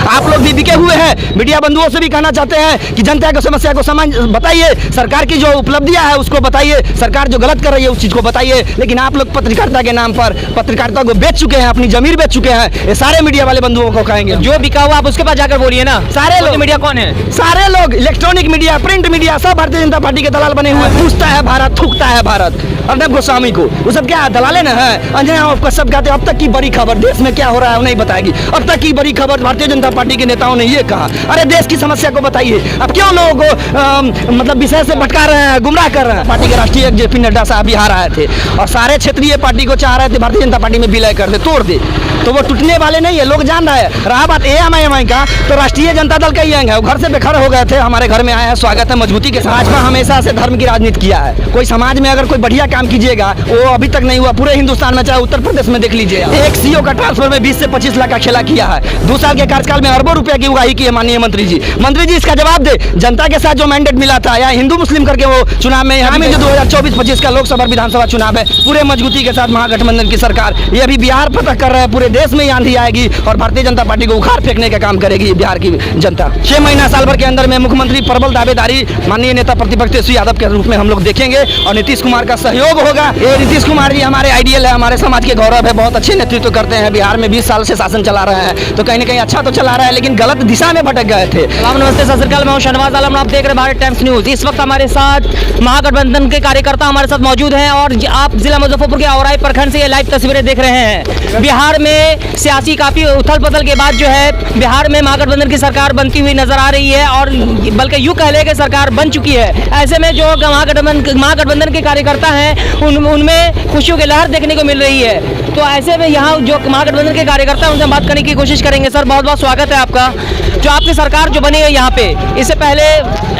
आप लोग भी बिके हुए हैं। मीडिया बंधुओं से भी कहना चाहते हैं कि जनता की समस्या को समझ बताइए, सरकार की जो उपलब्धियां है उसको बताइए, सरकार जो गलत कर रही है उस चीज को बताइए। लेकिन आप लोग पत्रकारिता के नाम पर पत्रकारिता को बेच चुके हैं, अपनी जमीर बेच चुके हैं। ये सारे मीडिया वाले बंधुओं को कहेंगे, जो बिका हुआ आप उसके पास जाकर बोलिए ना। सारे लोग मीडिया कौन है? सारे लोग, इलेक्ट्रॉनिक मीडिया, प्रिंट मीडिया, सब भारतीय जनता पार्टी के दलाल बने हुए। पूछता है भारत, थूकता है भारत अर्नब गोस्वामी को। वो सब क्या दलाले न है? अंजना कश्यप कहते अब तक की बड़ी खबर देश में क्या हो रहा है वो नहीं बताएगी। अब तक की बड़ी खबर भारतीय जनता पार्टी के नेताओं ने ये कहा। अरे देश की समस्या को बताइए। अब क्यों लोगों को मतलब विषय से भटका रहे हैं, गुमराह कर रहे हैं? पार्टी के राष्ट्रीय जेपी नड्डा साहब बिहार आए थे और सारे क्षेत्रीय पार्टी को चाह रहे थे भारतीय जनता पार्टी में विलय कर दे, तोड़ दे, तो वो टूटने वाले नहीं है, लोग जान रहे हैं। रहा बात एएमआई का, तो राष्ट्रीय जनता दल का ही अंग है, वो घर से बेखर हो गए थे, हमारे घर में आए हैं, स्वागत है मजबूती के साथ। भाजपा हमेशा से धर्म की राजनीति किया है। कोई समाज में अगर कोई बढ़िया काम कीजिएगा, वो अभी तक नहीं हुआ पूरे हिंदुस्तान में, चाहे उत्तर प्रदेश में देख लीजिए। एक सीओ का ट्रांसफर में 20 से 25 लाख का खेला किया है। 2 साल के कार्यकाल में अरबों रुपए की उगाही की है माननीय मंत्री जी। मंत्री जी इसका जवाब दे, जनता के साथ जो मैंडेट मिला था या हिंदू मुस्लिम करके वो चुनाव में, यहाँ में जो 2024-25 का लोकसभा विधानसभा चुनाव है, पूरे मजबूती के साथ महागठबंधन की सरकार ये अभी बिहार पर कर रहे हैं, पूरे देश में आंधी आएगी और भारतीय जनता पार्टी को उखाड़ फेंकने का काम करेगी बिहार की जनता। 6 महीना साल भर के अंदर में मुख्यमंत्री प्रबल दावेदारी माननीय नेता प्रतिपक्ष तेजस्वी यादव के रूप में हम लोग देखेंगे और नीतीश कुमार का सहयोग होगा। ये नीतीश कुमार जी हमारे आइडियल है, हमारे समाज के गौरव है, बहुत अच्छे नेतृत्व करते हैं। बिहार में 20 साल से शासन चला रहे हैं, तो कहीं ना कहीं अच्छा तो चला रहा है, लेकिन गलत दिशा में भटक गए थे। नमस्ते, सत श्री अकाल, मैं हूं शहनवाज आलम, आप देख रहे हैं भारत टाइम्स न्यूज। इस वक्त हमारे साथ महागठबंधन के कार्यकर्ता हमारे साथ मौजूद हैं और आप जिला मुजफ्फरपुर के औराई प्रखंड से ये लाइव तस्वीरें देख रहे हैं। बिहार में सियासी काफी उथल पुथल के बाद जो है बिहार में महागठबंधन की सरकार बनती हुई नजर आ रही है और बल्कि यूं कह ले कि सरकार बन चुकी है। ऐसे में जो महागठबंधन के कार्यकर्ता हैं उनमें खुशियों की लहर देखने को मिल रही है। तो ऐसे में यहाँ जो महागठबंधन के कार्यकर्ता हैं उनसे बात करने की कोशिश करेंगे। सर बहुत बहुत स्वागत है आपका। जो आपकी सरकार जो बनी है यहाँ पे, इससे पहले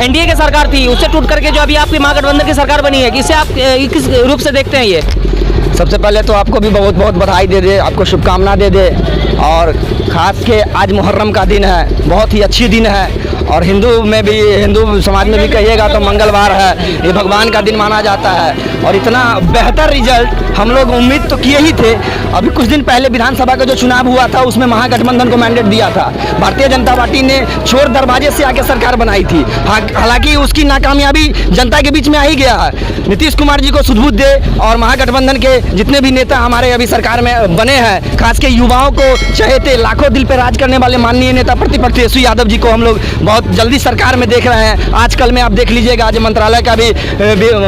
एनडीए की सरकार थी, उससे टूट करके जो अभी आपकी महागठबंधन की सरकार बनी है, इससे आप किस रूप से देखते हैं? ये सबसे पहले तो आपको भी बहुत बहुत बधाई दे दे, आपको शुभकामना दे दे। और ख़ास के आज मुहर्रम का दिन है, बहुत ही अच्छी दिन है और हिंदू समाज में भी कहिएगा तो मंगलवार है, ये भगवान का दिन माना जाता है। और इतना बेहतर रिजल्ट हम लोग उम्मीद तो किए ही थे। अभी कुछ दिन पहले विधानसभा का जो चुनाव हुआ था उसमें महागठबंधन को मैंडेट दिया था। भारतीय जनता पार्टी ने चोर दरवाजे से आके सरकार बनाई थी, हालांकि उसकी नाकामयाबी जनता के बीच में आ ही गया है। नीतीश कुमार जी को सुधबुद्ध दे और महागठबंधन के जितने भी नेता हमारे अभी सरकार में बने हैं, खास के युवाओं को चहेते लाखों दिल पे राज करने वाले माननीय नेता प्रतिपक्ष तेजस्वी यादव जी को हम लोग बहुत जल्दी सरकार में देख रहे हैं। आजकल में आप देख लीजिएगा, आज मंत्रालय का भी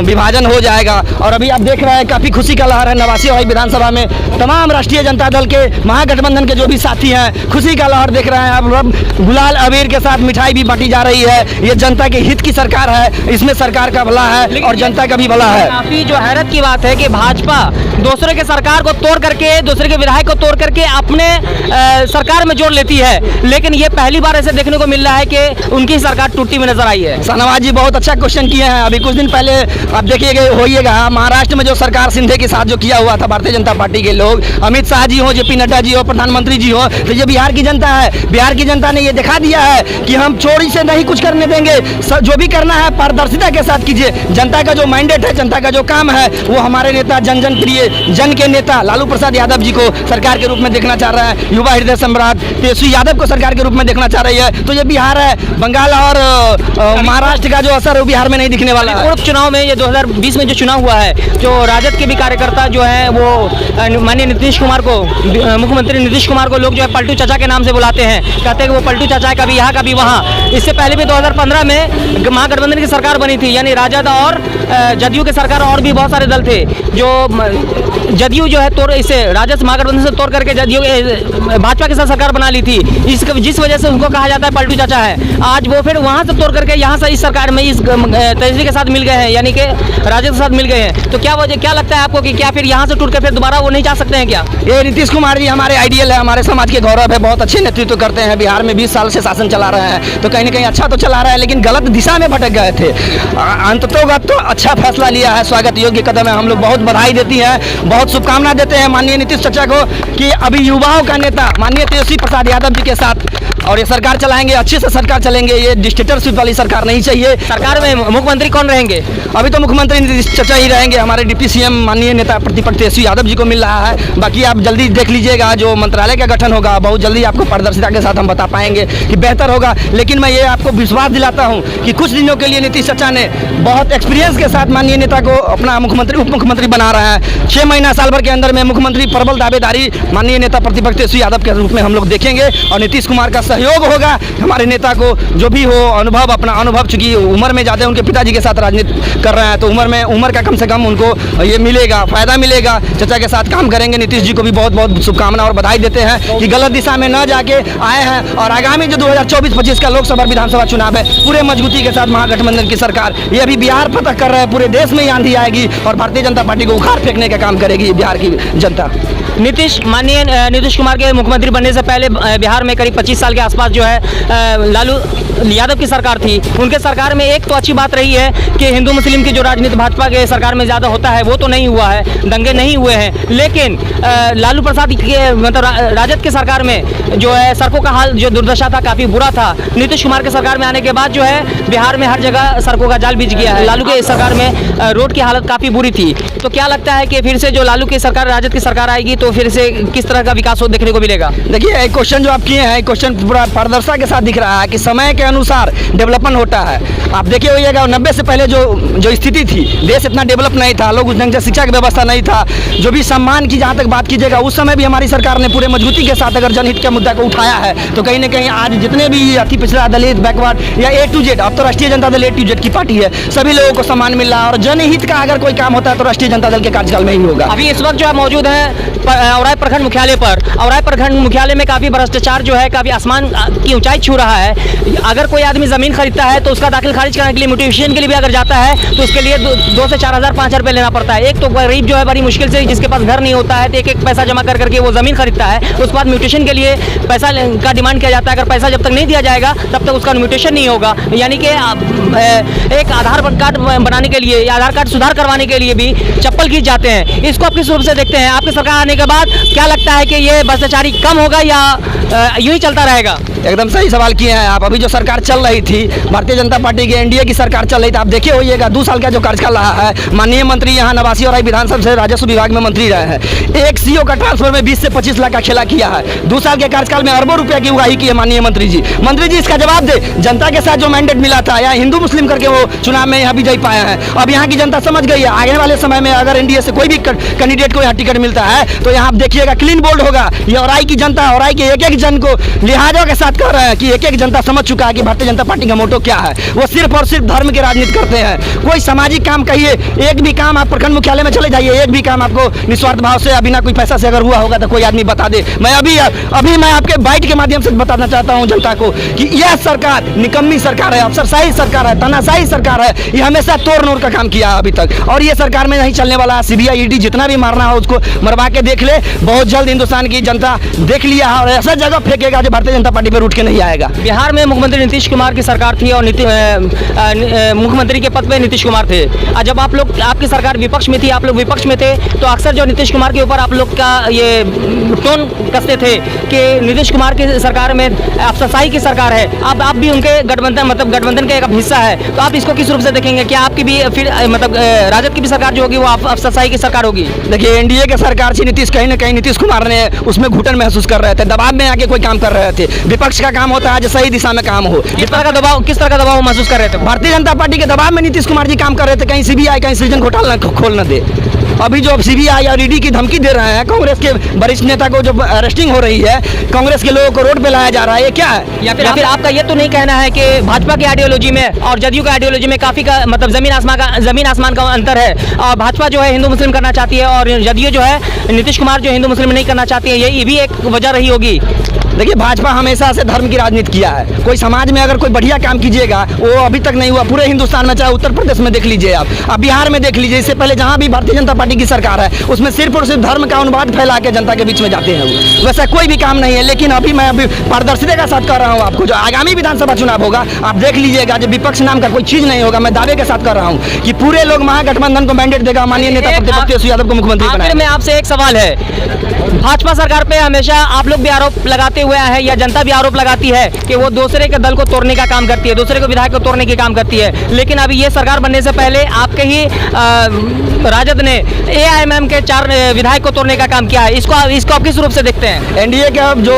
विभाजन हो जाएगा और अभी आप देख रहे हैं काफ़ी खुशी का लहर है। नवासी वाली विधानसभा में तमाम राष्ट्रीय जनता दल के महागठबंधन के जो भी साथी हैं खुशी का लहर देख रहे हैं। अब गुलाल अबीर के साथ मिठाई भी बांटी जा रही है। ये जनता के हित की सरकार है, इसमें सरकार का भला है और जनता का भी भला है। काफी जो हैरत की बात है कि भाजपा दूसरे के सरकार को तोड़ करके, दूसरे के विधायक को तोड़ करके अपने सरकार में जोड़ लेती है, लेकिन ये पहली बार ऐसे देखने को मिल रहा है कि उनकी सरकार टूटती हुई नजर आई है। शाहनवाज जी बहुत अच्छा क्वेश्चन किए हैं। अभी कुछ दिन पहले आप होइएगा महाराष्ट्र में जो सरकार सिंधे के साथ जो किया हुआ था भारतीय जनता पार्टी के लोग, अमित शाह जी हो, जेपी नड्डा जी हो, प्रधानमंत्री जी हो, तो ये बिहार की जनता है। बिहार की जनता ने ये दिखा दिया है कि हम चोरी से नहीं कुछ करने देंगे, जो भी करना है पारदर्शिता के साथ कीजिए। जनता का जो मैंडेट है, जनता का जो काम है, वो हमारे नेता जन जन प्रिय जन के नेता लालू प्रसाद यादव जी को सरकार के रूप में देखना चाह रहा है। युवा हृदय सम्राट तेजस्वी यादव को सरकार के रूप में देखना चाह रही है। तो ये बिहार है, बंगाल और महाराष्ट्र का जो असर है बिहार में नहीं दिखने वाला है। उप चुनाव में ये 2020 में जो चुनाव हुआ है, जो राजद के भी कार्यकर्ता जो है वो माननीय नीतीश कुमार को, मुख्यमंत्री नीतीश कुमार को लोग जो है पलटू चाचा के नाम से बुलाते हैं, कहते हैं कि वो पलटू चाचा कभी यहाँ कभी वहाँ। इससे पहले भी 2015 में महागठबंधन की सरकार बनी थी, यानी राजद और जदयू की सरकार और भी बहुत सारे दल थे। जो जदयू जो है तोड़ इसे राजद महागठबंधन से तोड़ करके जदयू भाजपा के साथ सरकार बना ली थी, जिस वजह से उनको कहा जाता है पलटू चाचा है। आज वो फिर वहाँ से तोड़ करके यहाँ से इस सरकार में इस तेजस्वी के साथ मिल गए हैं, यानी कि राजद के साथ मिल गए हैं। तो क्या लगता है आपको कि क्या फिर यहाँ से टूट कर फिर दोबारा वो नहीं जा सकते हैं क्या? ये नीतीश कुमार जी हमारे आइडियल है, हमारे समाज के गौरव है, बहुत अच्छे नेतृत्व करते हैं। बिहार में 20 साल से शासन चला रहे हैं, तो कहीं ना कहीं अच्छा तो चला रहा है, लेकिन गलत दिशा में भटक गए थे। अंततोगत तो अच्छा फैसला लिया है, स्वागत योग्य कदम है। हम लोग बहुत बधाई देती हैं, बहुत शुभकामना देते हैं माननीय नीतीश चाचा को कि अभी युवाओं का नेता माननीय तेजस्वी प्रसाद यादव जी के साथ और ये सरकार चलाएंगे, अच्छे से सरकार सरकार चलेंगे, ये डिक्टेटरशिप वाली सरकार नहीं चाहिए। सरकार में मुख्यमंत्री कौन रहेंगे? अभी तो मुख्यमंत्री नीतीश चाचा ही रहेंगे, हमारे डिप्टी सीएम माननीय नेता प्रतिपक्ष तेजस्वी यादव जी को मिल रहा है। बाकी आप जल्दी देख लीजिएगा, जो मंत्रालय का गठन होगा बहुत जल्दी आपको पारदर्शिता के साथ हम बता पाएंगे कि बेहतर होगा। लेकिन मैं ये आपको विश्वास दिलाता हूँ कि कुछ दिनों के लिए नीतीश चाचा ने बहुत एक्सपीरियंस के साथ माननीय नेता को अपना मुख्यमंत्री उप मुख्यमंत्री बना रहा है। 6 महीना साल भर के अंदर में मुख्यमंत्री प्रबल दावेदारी माननीय नेता प्रतिपक्ष तेजस्वी यादव के रूप में हम लोग देखेंगे और नीतीश कुमार का सहयोग होगा। हमारे नेता को जो भी हो अनुभव, अपना अनुभव, चूंकि उम्र में ज़्यादा उनके पिताजी के साथ राजनीति कर रहे हैं तो उम्र का कम से कम उनको ये मिलेगा, फायदा मिलेगा। चाचा के साथ काम करेंगे। नीतीश जी को भी बहुत बहुत शुभकामना और बधाई देते हैं कि गलत दिशा में न जाके आए हैं और आगामी जो 2024-25 का लोकसभा विधानसभा चुनाव है पूरे मजबूती के साथ महागठबंधन की सरकार ये अभी बिहार फतह कर रहा है, पूरे देश में आंधी आएगी और भारतीय जनता पार्टी को उखाड़ फेंकने का काम करेगी बिहार की जनता। माननीय नीतीश कुमार के मुख्यमंत्री बनने से पहले बिहार में करीब 25 साल के आसपास जो है लालू यादव की सरकार थी। उनके सरकार में एक तो अच्छी बात रही है कि हिंदू मुस्लिम की जो राजनीति भाजपा के सरकार में ज़्यादा होता है वो तो नहीं हुआ है, दंगे नहीं हुए हैं। लेकिन लालू प्रसाद के मतलब राजद की सरकार में जो है सड़कों का हाल जो दुर्दशा था काफ़ी बुरा था। नीतीश कुमार के सरकार में आने के बाद जो है बिहार में हर जगह सड़कों का जाल बिछ गया है। लालू के सरकार में रोड की हालत काफ़ी बुरी थी। तो क्या लगता है कि फिर से जो लालू की सरकार राजद की सरकार आएगी तो फिर से किस तरह का विकास देखने को मिलेगा? देखिए एक क्वेश्चन जो आप किए हैं, क्वेश्चन पूरा पारदर्शिता के साथ दिख रहा है कि समय के अनुसार डेवलपमेंट होता है। आप देखिए होइएगा 90 से पहले जो स्थिति थी, देश इतना डेवलप नहीं था, लोग उस ढंग से शिक्षा की व्यवस्था नहीं था, जो भी सम्मान की जहाँ तक बात कीजिएगा उस समय भी हमारी सरकार ने पूरे मजबूती के साथ अगर जनहित के मुद्दा को उठाया है तो कहीं ना कहीं आज जितने भी अति पिछड़ा, दलित, बैकवर्ड या A to Z, अब तो राष्ट्रीय Janata Dal A to Z की पार्टी है, सभी लोगों को सम्मान मिल रहा है और जनहित का अगर कोई काम होता है तो राष्ट्रीय जनता दल के कार्यकाल में ही होगा। अभी इस वक्त जो है मौजूद है औराई प्रखंड मुख्यालय पर। औराई प्रखंड मुख्यालय में काफ़ी भ्रष्टाचार जो है काफ़ी आसमान की ऊंचाई छू रहा है। अगर कोई आदमी ज़मीन खरीदता है तो उसका दाखिल खारिज करने के लिए म्यूटेशन के लिए भी अगर जाता है तो उसके लिए 2 से 4,000 5,000 रुपये लेना पड़ता है। एक तो गरीब जो है बड़ी मुश्किल से, जिसके पास घर नहीं होता है, तो एक पैसा जमा कर करके वो ज़मीन खरीदता है। उसके बाद म्यूटेशन के लिए पैसा का डिमांड किया जाता है। अगर पैसा जब तक नहीं दिया जाएगा तब तक उसका म्यूटेशन नहीं होगा। यानी कि एक आधार कार्ड बनाने के लिए या आधार कार्ड सुधार करवाने के लिए भी चप्पल खींच जाते हैं। इसको आप किस रूप से देखते हैं? आपकी सरकार आने के बाद क्या लगता है कि ये भ्रष्टाचारी कम होगा या यूं ही चलता रहेगा? एकदम सही सवाल किए हैं आप। अभी जो सरकार चल रही थी भारतीय जनता पार्टी की एनडीए की सरकार चल रही थी, आप देखे होइएगा 2 साल का जो कार्यकाल रहा है, माननीय मंत्री यहाँ नवासी और विधानसभा से राजस्व विभाग में मंत्री रहे हैं। एक सीओ का ट्रांसफर में 20 से 25 लाख का खेला किया है। 2 साल के कार्यकाल में अरबों रुपए की उगाही की है माननीय मंत्री जी। मंत्री जी इसका जवाब दे, जनता के साथ जो मैंडेट मिला था या हिंदू मुस्लिम करके वो चुनाव में यहाँ विजयी पाया है। अब यहाँ की जनता समझ गई है, आगे वाले समय में अगर एनडीए से कोई भी कैंडिडेट को यहाँ टिकट मिलता है तो यहाँ आप देखिएगा क्लीन बोल्ड होगा। ये औराई की जनता, औराई के एक जन को लिहाजों के साथ कह रहे हैं कि एक जनता समझ चुका है कि भारतीय जनता पार्टी का मोटो क्या है। वो सिर्फ और सिर्फ धर्म की राजनीति करते हैं। कोई सामाजिक काम कहिए, एक भी काम आप प्रखंड मुख्यालय में चले जाइए, एक भी काम आपको निस्वार्थ भाव से बिना कोई पैसा से अगर हुआ होगा तो कोई आदमी बता दे। मैं अभी मैं आपके बाइट के माध्यम से बताना चाहता हूं जनता को कि यह सरकार निकम्मी सरकार है, अफसरशाही सरकार है, तानाशाही सरकार है। ये हमेशा तोड़ नोड़ का काम किया अभी तक और ये सरकार में नहीं चलने वाला। सीबीआई ईडी जितना भी मारना हो उसको मरवा के देख ले। बहुत जल्द हिंदुस्तान की जनता देख लिया और ऐसा जगह फेंकेगा जो भारतीय जनता पार्टी पर उठ के नहीं आएगा। बिहार में मुख्यमंत्री नीतीश कुमार की सरकार थी और मुख्यमंत्री के पद पे नीतीश कुमार थे। जब आप लोग, आपकी सरकार विपक्ष में थी, आप लोग विपक्ष में थे, तो अक्सर जो नीतीश कुमार के ऊपर आप लोग का ये टोन कसते थे कि नीतीश कुमार की सरकार में अफसरशाही की सरकार है। अब आप भी उनके गठबंधन मतलब गठबंधन का एक हिस्सा है, तो आप इसको किस रूप से देखेंगे? क्या आपकी भी फिर मतलब राजद की भी सरकार जो होगी वो अफसरशाही की सरकार होगी? देखिए एनडीए की सरकार थी, नीतीश कहीं ना कहीं नीतीश कुमार ने उसमें घुटन महसूस कर रहे थे, दबाव में आके कोई काम कर रहे थे। विपक्ष का काम होता है जो सही दिशा में काम हो। किस तरह का दबाव महसूस कर रहे थे? भारतीय जनता पार्टी के दबाव में नीतीश कुमार जी काम कर रहे थे, कहीं सीबीआई कहीं सृजन घोटाला खोल न दे। अभी जो सीबीआई और ईडी की धमकी दे रहे हैं, कांग्रेस के वरिष्ठ नेता को जो अरेस्टिंग हो रही है, कांग्रेस के लोगों को रोड पे लाया जा रहा है, ये क्या है? या फिर आपका ये तो नहीं कहना है कि भाजपा की आइडियोलॉजी में और जदयू की आइडियोलॉजी में काफी का मतलब जमीन आसमान का अंतर है? और भाजपा जो है हिंदू मुस्लिम करना चाहती है और जदयू जो है नीतीश कुमार जो हिंदू मुस्लिम नहीं करना चाहती है, ये भी एक वजह रही होगी। देखिए भाजपा हमेशा से धर्म की राजनीति किया है। कोई समाज में अगर कोई बढ़िया काम कीजिएगा, वो अभी तक नहीं हुआ पूरे हिंदुस्तान में, चाहे उत्तर प्रदेश में देख लीजिए आप बिहार में देख लीजिए, इससे पहले जहाँ भी भारतीय जनता पार्टी की सरकार है उसमें सिर्फ और सिर्फ धर्म का अनुवाद फैला के जनता के बीच में जाते हैं। वैसा कोई भी काम नहीं है। लेकिन अभी मैं पारदर्शिता के साथ कर रहा हूँ आपको, जो आगामी विधानसभा चुनाव होगा आप देख लीजिएगा, जो विपक्ष नाम का कोई चीज नहीं होगा। मैं दावे के साथ कर रहा हूँ कि पूरे लोग महागठबंधन को मैंडेट देगा, माननीय नेता प्रतिपक्ष यादव को मुख्यमंत्री बनाएगा। में आपसे एक सवाल है, भाजपा सरकार पे हमेशा आप लोग भी आरोप लगाते हुआ है, या जनता भी आरोप लगाती है कि वो दूसरे के दल को तोड़ने का काम करती है, दूसरे को विधायक को तोड़ने के काम करती है। लेकिन अभी ये सरकार बनने से पहले आपके ही राजद ने AIMM के 4 विधायक को तोड़ने का काम किया है। इसको आप किस रूप से देखते हैं? एनडीए का जो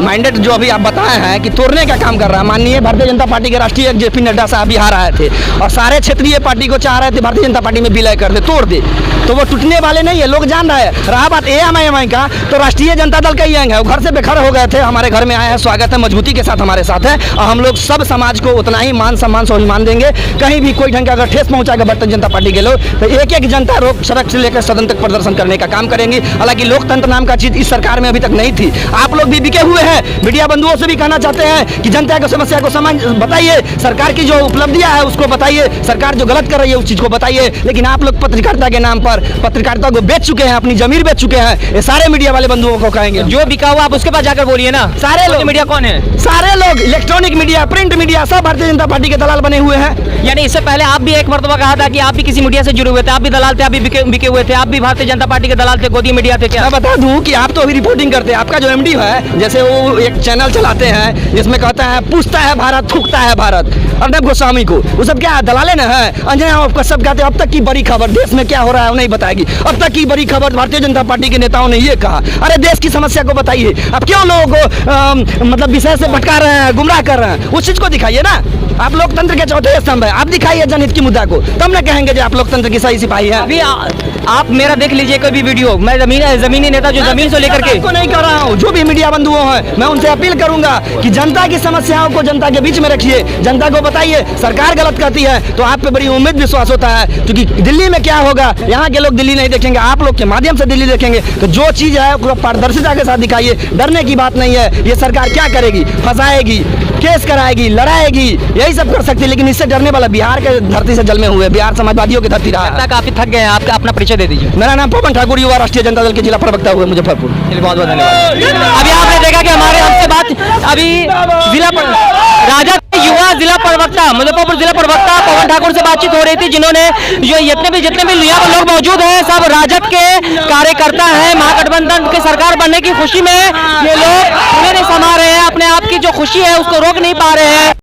मैंडेट जो अभी आप बताए हैं कि तोड़ने का काम कर रहा है, माननीय भारतीय जनता पार्टी के राष्ट्रीय अध्यक्ष JP नड्डा साहब बिहार आए थे और सारे क्षेत्रीय पार्टी को चाह रहे थे भारतीय जनता पार्टी में विलय कर दे, तोड़ दे, तो वो टूटने वाले नहीं है, लोग जान रहे हैं। रहा बात AIMM का, तो राष्ट्रीय जनता दल का ही अंग है, वो घर से बेघर हो गए थे, हमारे घर में आए हैं, स्वागत है, मजबूती के साथ हमारे साथ है और हम लोग सब समाज को उतना ही मान सम्मान स्वाभिमान देंगे। कहीं भी कोई ढंग का अगर ठेस पहुंचाएगा भारतीय जनता पार्टी के लोग तो एक एक जनता रोक सड़क से लेकर सदन तक प्रदर्शन करने का काम करेंगे। हालांकि लोकतंत्र नाम का चीज इस सरकार में अभी तक नहीं थी। आप लोग भी बिके हुए हैं, मीडिया बंधुओं से भी कहना चाहते हैं कि जनता की समस्या को समझ बताइए, सरकार की जो उपलब्धियां है उसको बताइए, सरकार जो गलत कर रही है उस चीज को बताइए। लेकिन आप लोग पत्रकारिता के नाम पर पत्रकारिता को बेच चुके हैं, अपनी जमीर बेच चुके हैं। ये सारे मीडिया वाले बंधुओं को कहेंगे, जो बिका हुआ आप उसके पास जाकर बोलिए ना। सारे लोग मीडिया कौन है? सारे लोग इलेक्ट्रॉनिक मीडिया, प्रिंट मीडिया सब भारतीय जनता पार्टी के दलाल बने हुए हैं। यानी इससे पहले आप भी एक मर्तबा कहा था कि आप भी किसी मीडिया से जुड़े हुए थे, आप भी दलाल थे, आप भी बिके हुए थे, आप भी भारतीय जनता पार्टी के दलाल थे, गोदी मीडिया थे क्या? मैं बता दूं कि आप तो अभी रिपोर्टिंग करते हैं, आपका जो MD है, जैसे वो एक चैनल चलाते हैं जिसमें कहता है पूछता है भारत, थूकता है भारत, अर्नब गोस्वामी को, वो सब क्या दलाले ना है? अंजना कश्यप कहते हैं अब तक की बड़ी खबर देश में क्या हो रहा है वो नहीं बताएगी, अब तक की बड़ी खबर भारतीय जनता पार्टी के नेताओं ने ये कहा। अरे देश की समस्या को बताइए, अब क्यों लोगों को मतलब विषय से भटका रहे हैं, गुमराह कर रहे हैं, उस चीज को दिखाइए ना। आप लोकतंत्र के चौथे स्तंभ है, आप दिखाइए जनहित की मुद्दा को, तब ना कहेंगे जो आप लोकतंत्र की सही सिपाही है। अभी आप मेरा देख लीजिए कोई भी वीडियो, मैं जमीनी नेता जो जमीन से लेकर के को नहीं कर रहा हूँ, जो भी मीडिया बंधुओं हैं मैं उनसे अपील करूंगा कि जनता की समस्याओं को जनता के बीच में रखिए, जनता को बताइए। सरकार गलत करती है तो आप पे बड़ी उम्मीद विश्वास होता है, क्योंकि दिल्ली में क्या होगा, यहाँ के लोग दिल्ली नहीं देखेंगे, आप लोग के माध्यम से दिल्ली देखेंगे। तो जो चीज है उसको पारदर्शिता के साथ दिखाइए, डरने की बात नहीं है। ये सरकार क्या करेगी? फंसाएगी, केस कराएगी, लड़ाएगी, यही सब कर सकती है। लेकिन इससे डरने वाला बिहार के धरती से जन्मे हुए, बिहार समाजवादियों की धरती रहा है। काफी थक गए हैं, आपका अपना परिचय दे दीजिए। मेरा नाम पवन ठाकुर, युवा राष्ट्रीय जनता दल के जिला प्रवक्ता हुए मुजफ्फरपुर। बहुत बहुत धन्यवाद। अभी आपने देखा कि हमारे हमसे बात अभी राजद युवा जिला प्रवक्ता मुजफ्फरपुर जिला प्रवक्ता पवन ठाकुर से बातचीत हो रही थी, जिन्होंने जो जितने भी यहाँ पर लोग मौजूद हैं सब राजद के कार्यकर्ता हैं। महागठबंधन की सरकार बनने की खुशी में ये लोग उन्हें नहीं समा रहे हैं, अपने आप की जो खुशी है उसको रोक नहीं पा रहे हैं।